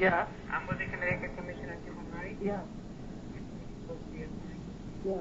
Yes. I'm with the Connecticut Commission on Human Rights. Yes. Yes.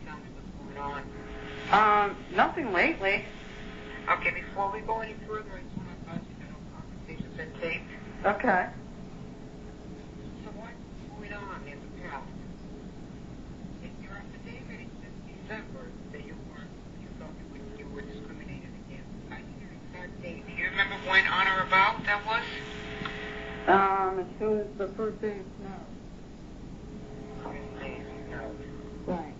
Tell me what's going on. Nothing lately. Okay, before we go any further, I just want to advise you that our conversation's been taped. Okay. So what's going on in the past? In your affidavit, it says December that you thought you were discriminated against. I need an exact date. Do you remember when on or about that was? As soon as the first day of snow. First day of snow. Right.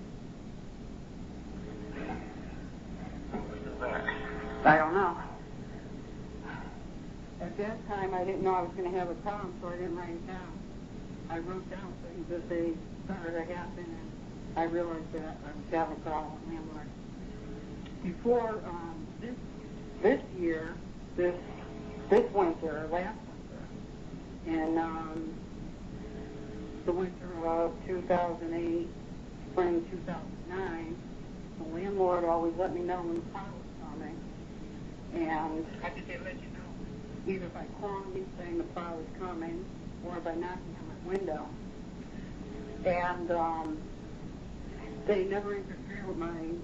I don't know. At that time, I didn't know I was going to have a problem, so I didn't write it down. I wrote down things as they started to happen, and I realized that I was having a problem with landlord. Before this year, this winter, last winter, in the winter of 2008, spring 2009, the landlord always let me know when the plow was coming. And how did they let you know? Either by calling me saying the plow was coming, or by knocking on my window. And they never interfered with my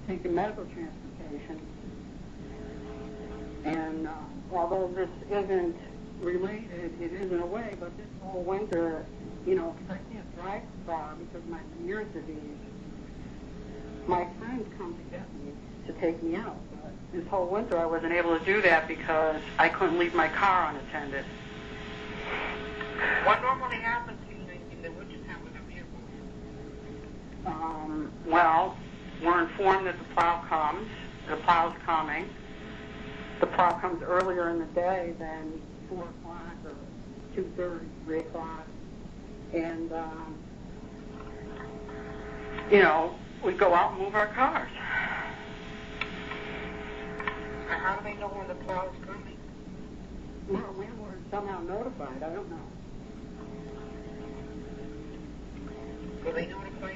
taking medical transportation. And although this isn't related, it is in a way, but this whole winter, because I can't drive far because of my ear disease, my friends come to get me to take me out. But this whole winter I wasn't able to do that because I couldn't leave my car unattended. What normally happens in the wintertime with a vehicle? Well, we're informed that the plow comes. The plow's coming. The plow comes earlier in the day than 4 o'clock or 2:30, 3 o'clock. And, we go out and move our cars. How do they know when the plow is coming? Well, we were somehow notified. I don't know. So they notify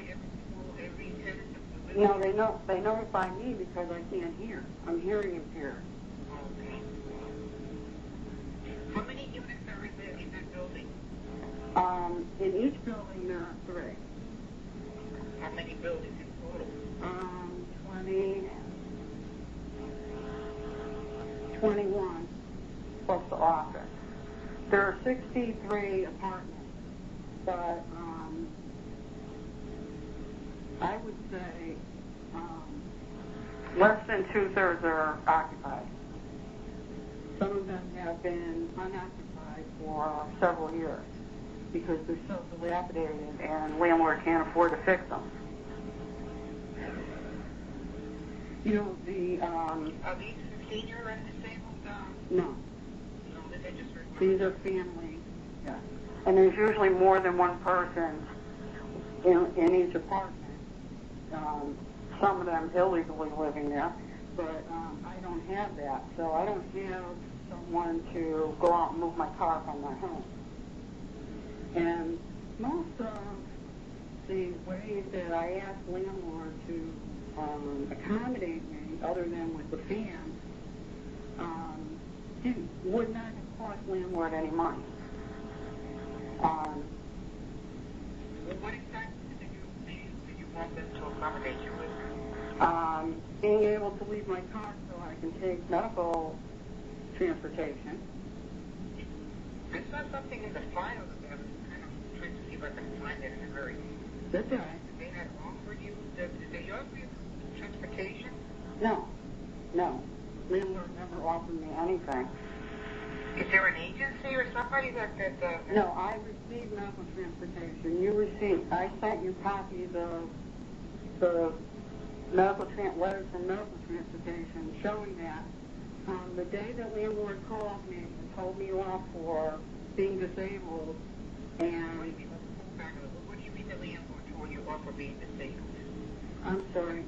every tenant of the building? No, they notify me because I can't hear. I'm hearing impaired. Okay. How many units are in that building? In each building there are 3. How many buildings in total? 21 plus the office. There are 63 apartments, but I would say less than 2/3 are occupied. Some of them have been unoccupied for several years because they're so dilapidated and landlord can't afford to fix them. Are these senior and disabled? No. No, they just these are family. Yeah. And there's usually more than one person in each apartment. Some of them illegally living there, but I don't have that. So I don't have someone to go out and move my car from my home. And most of the ways that I ask landlord to accommodate me, other than with the fan, would not have cost landlord any money. What exactly did you want them to accommodate you with? Being able to leave my car so I can take medical transportation. It's not something in the file that I'm kind of trying to see if I can find it in a hurry. That's all right. Did they not offer you, did they offer you transportation? No. Landlord never offered me anything. Is there an agency or somebody that No, I received medical transportation. I sent you copies of the letters from medical transportation showing that the day that landlord called me and told me off for being disabled and... What do you mean the landlord told you off for being disabled? I'm sorry.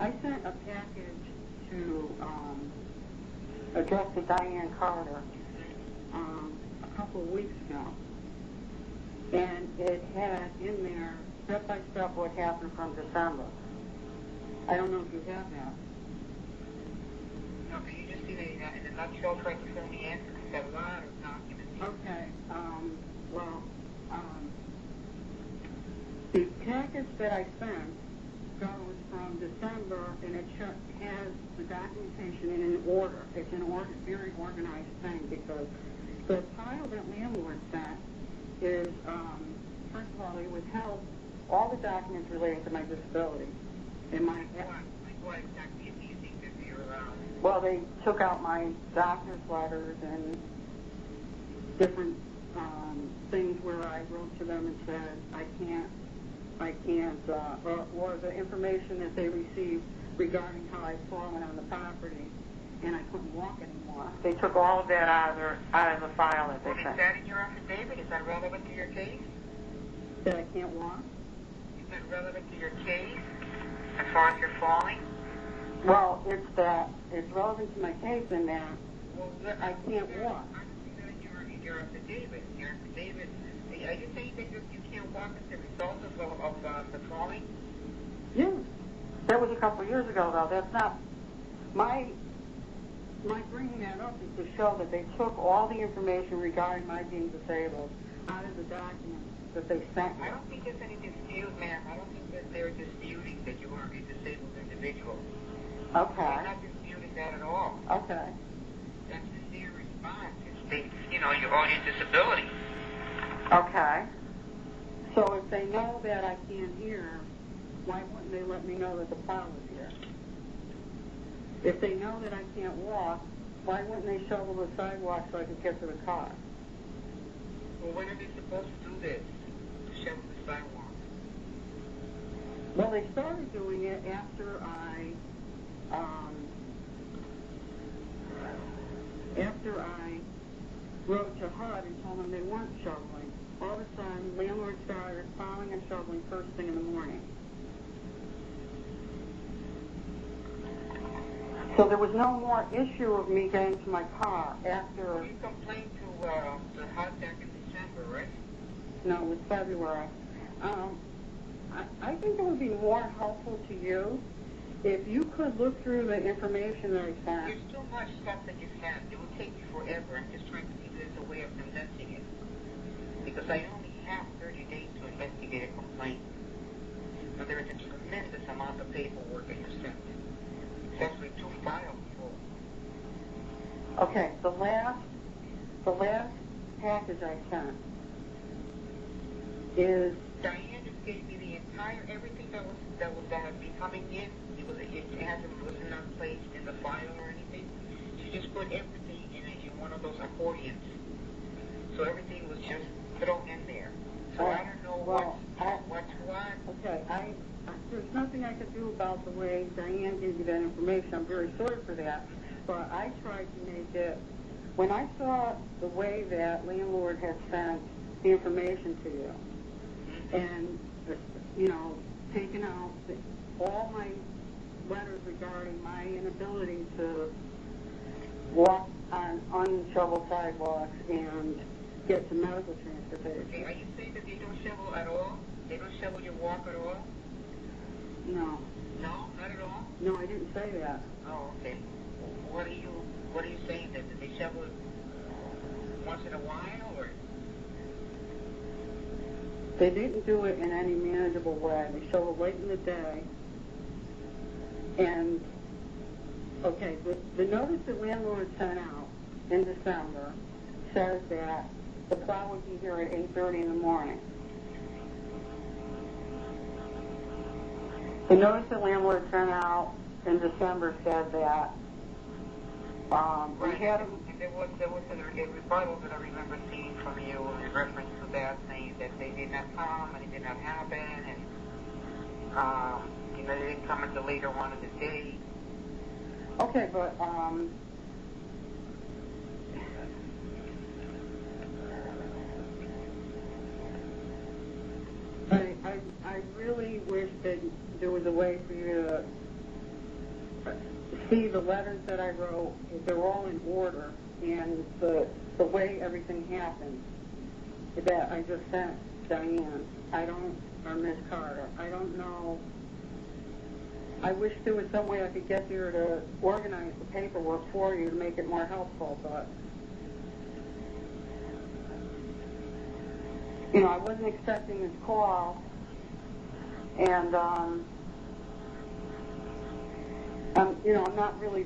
I sent a package to address to Diane Carter a couple of weeks ago. And it had in there step by step what happened from December. I don't know if you have that. No, can you just see that in a nutshell, try to fill me in? Because there's a lot of documents. Okay. The package that I sent goes from December, and it has the documentation in an order. It's an very organized thing because the file that Landlord sent is, first of all, they withheld all the documents related to my disability. And my What exactly do you think that you're Well, they took out my doctor's letters and different things where I wrote to them and said I can't, or the information that they received regarding how I'd fallen on the property and I couldn't walk anymore. They took all of that out of the file that they sent. Is that in your affidavit? Is that relevant to your case? That I can't walk? Is that relevant to your case as far as you're falling? Well, it's relevant to my case in that I can't walk. I don't see that in your affidavit. Your affidavit. Are you saying that you can't walk as a result of the falling? Yeah. That was a couple of years ago, though. That's not my bringing that up is to show that they took all the information regarding my being disabled out of the documents that they sent me. I don't think there's any dispute, ma'am. I don't think that they're disputing that you are a disabled individual. Okay. They're not disputing that at all. Okay. That's their response. It's your own disability. Okay. So if they know that I can't hear, why wouldn't they let me know that the plow was here? If they know that I can't walk, why wouldn't they shovel the sidewalk so I could get to the car? Well, when are they supposed to do this? To shovel the sidewalk? Well, they started doing it after I wrote to HUD and told them they weren't shoveling. All of a sudden, Landlord started plowing and shoveling first thing in the morning. So there was no more issue of me getting to my car after... You complained to HUD back in December, right? No, it was February. I think it would be more helpful to you if you could look through the information that I sent. There's too much stuff that you have. It will take you forever. I'm just trying to see if there's a way of condensing it. Because I only have 30 days to investigate a complaint. But there is a tremendous amount of paperwork that you sent. It's actually 2 files full. Okay, the last package I sent is... Diane just gave me the entire, everything that has been coming in. It wasn't not placed in the file or anything. She just put everything in one of those accordions. So everything was just thrown in there. So I don't know what's what. Okay, there's nothing I could do about the way Diane gave you that information. I'm very sorry for that. But I tried to make it, when I saw the way that Landlord had sent the information to you, and, taken out all my letters regarding my inability to walk on unshoveled sidewalks and get to medical transportation. Okay, are you saying that they don't shovel at all? They don't shovel your walk at all? No. No, not at all? No, I didn't say that. Oh, okay. What are you saying then? Did they shovel it once in a while, or? They didn't do it in any manageable way. They shoveled late in the day. And, okay, the notice that Landlord sent out in December says that the plow would be here at 8:30 in the morning. The notice that Landlord sent out in December said that we had... And there was a rebuttal that I remember seeing from you in reference to that, saying that they did not come and it did not happen, and they didn't come until later on in the day. Okay, but I really wish that there was a way for you to see the letters that I wrote. They're all in order, and the way everything happened that I just sent Diane, or Miss Carter. I don't know. I wish there was some way I could get there to organize the paperwork for you to make it more helpful, but, you know, I wasn't expecting this call, and, you know, I'm not really,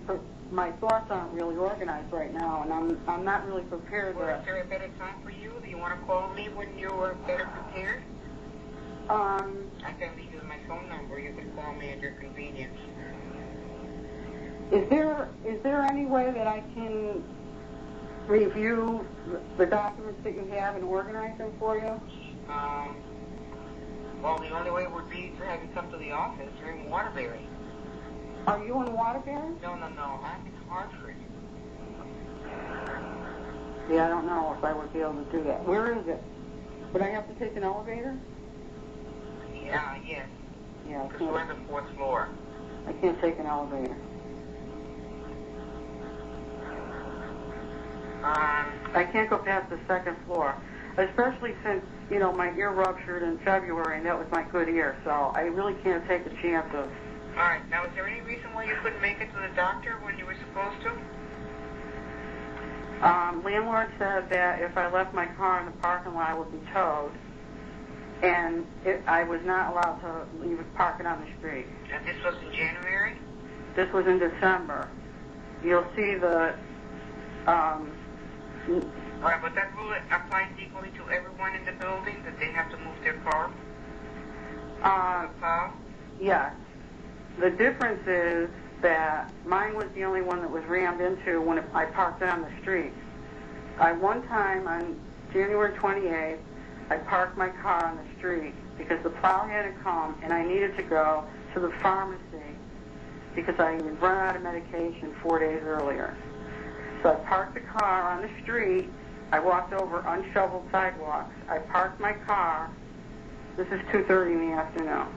my thoughts aren't really organized right now, and I'm not really prepared Well, to... is there a better time for you? Do you want to call me when you're better prepared? I can leave you my phone number. You can call me at your convenience. Is there any way that I can review the documents that you have and organize them for you? Well, the only way would be to have you come to the office. You're in Waterbury. Are you in Waterbury? No. I'm in Hartford. Yeah, I don't know if I would be able to do that. Where is it? Would I have to take an elevator? Yes. Yeah, Because we're on the 4th floor. I can't take an elevator. I can't go past the 2nd floor, especially since, you know, my ear ruptured in February, and that was my good ear, so I really can't take the chance of... All right. Now, is there any reason why you couldn't make it to the doctor when you were supposed to? Landlord said that if I left my car in the parking lot, it would be towed, and I was not allowed to leave it parking on the street. And this was in January? This was in December. You'll see the... All right, but that rule applies equally to everyone in the building, that they have to move their car? Yes. The difference is that mine was the only one that was rammed into when I parked it on the street. One time on January 28th, I parked my car on the street because the plow had to come and I needed to go to the pharmacy because I had run out of medication 4 days earlier. So I parked the car on the street. I walked over unshoveled sidewalks. I parked my car. This is 2:30 in the afternoon.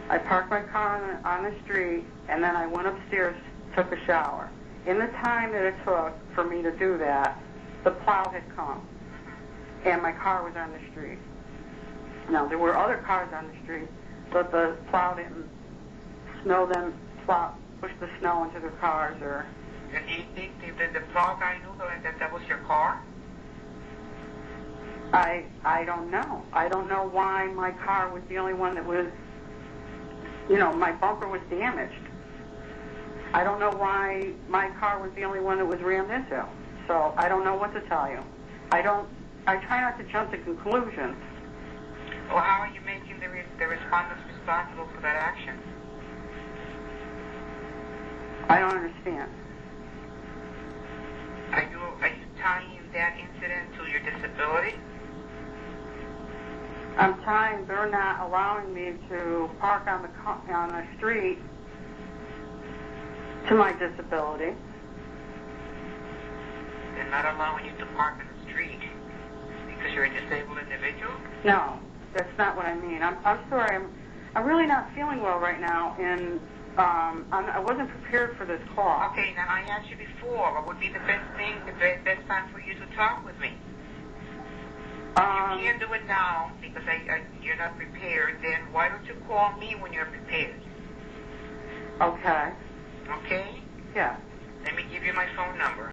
I parked my car on the street, and then I went upstairs, took a shower. In the time that it took for me to do that, the plow had come, and my car was on the street. Now, there were other cars on the street, but the plow didn't push the snow into their cars or... And do you think that the plow guy knew that was your car? I don't know. I don't know why my car was the only one that was, you know, my bumper was damaged. I don't know why my car was the only one that was rammed into. So I don't know what to tell you. I try not to jump to conclusions. Well, how are you making the respondents responsible for that action? I don't understand. Are you tying that incident to your disability? They're not allowing me to park on the street to my disability. They're not allowing you to park on the street because you're a disabled individual? No, that's not what I mean. I'm sorry. I'm really not feeling well right now, and I wasn't prepared for this call. Okay, now I asked you before, what would be the best time for you to talk with me? You can't do it now because you're not prepared. Then why don't you call me when you're prepared? Okay. Okay? Yeah. Let me give you my phone number.